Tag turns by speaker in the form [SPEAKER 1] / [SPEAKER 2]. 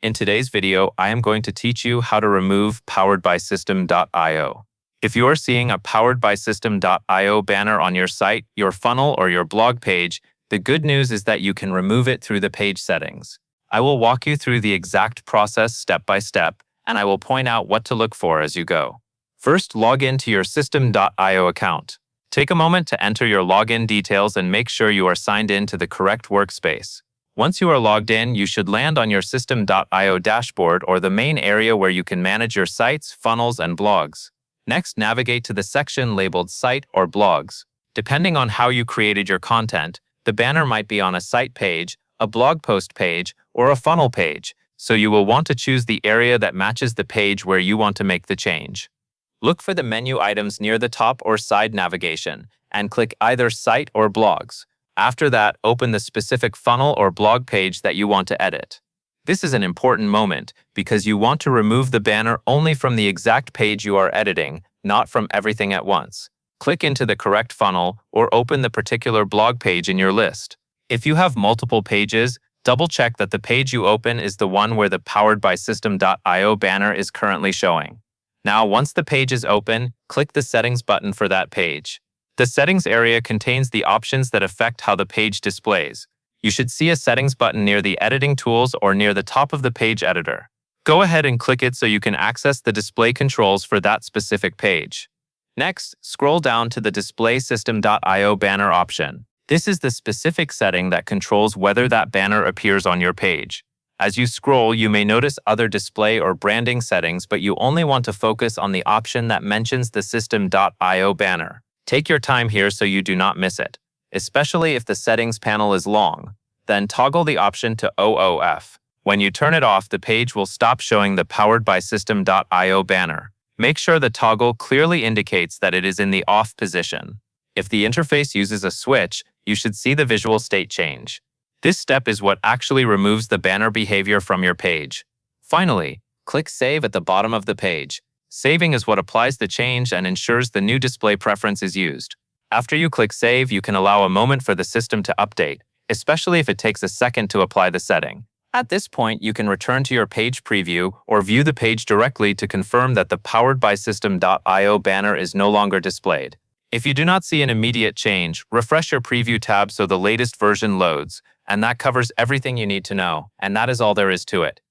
[SPEAKER 1] In today's video, I am going to teach you how to remove poweredbysystem.io. If you are seeing a poweredbysystem.io banner on your site, your funnel, or your blog page, the good news is that you can remove it through the page settings. I will walk you through the exact process step by step, and I will point out what to look for as you go. First, log in to your system.io account. Take a moment to enter your login details and make sure you are signed in to the correct workspace. Once you are logged in, you should land on your system.io dashboard or the main area where you can manage your sites, funnels, and blogs. Next, navigate to the section labeled Site or Blogs. Depending on how you created your content, the banner might be on a site page, a blog post page, or a funnel page, so you will want to choose the area that matches the page where you want to make the change. Look for the menu items near the top or side navigation, and click either Site or Blogs. After that, open the specific funnel or blog page that you want to edit. This is an important moment because you want to remove the banner only from the exact page you are editing, not from everything at once. Click into the correct funnel or open the particular blog page in your list. If you have multiple pages, double-check that the page you open is the one where the poweredbysystem.io banner is currently showing. Now, once the page is open, click the Settings button for that page. The Settings area contains the options that affect how the page displays. You should see a Settings button near the Editing Tools or near the top of the page editor. Go ahead and click it so you can access the display controls for that specific page. Next, scroll down to the Display System.io banner option. This is the specific setting that controls whether that banner appears on your page. As you scroll, you may notice other display or branding settings, but you only want to focus on the option that mentions the System.io banner. Take your time here so you do not miss it, especially if the settings panel is long. Then toggle the option to OOF. When you turn it off, the page will stop showing the poweredbysystem.io banner. Make sure the toggle clearly indicates that it is in the off position. If the interface uses a switch, you should see the visual state change. This step is what actually removes the banner behavior from your page. Finally, click Save at the bottom of the page. Saving is what applies the change and ensures the new display preference is used. After you click Save, you can allow a moment for the system to update, especially if it takes a second to apply the setting. At this point, you can return to your page preview or view the page directly to confirm that the poweredbysystem.io banner is no longer displayed. If you do not see an immediate change, refresh your preview tab so the latest version loads, and that covers everything you need to know, and that is all there is to it.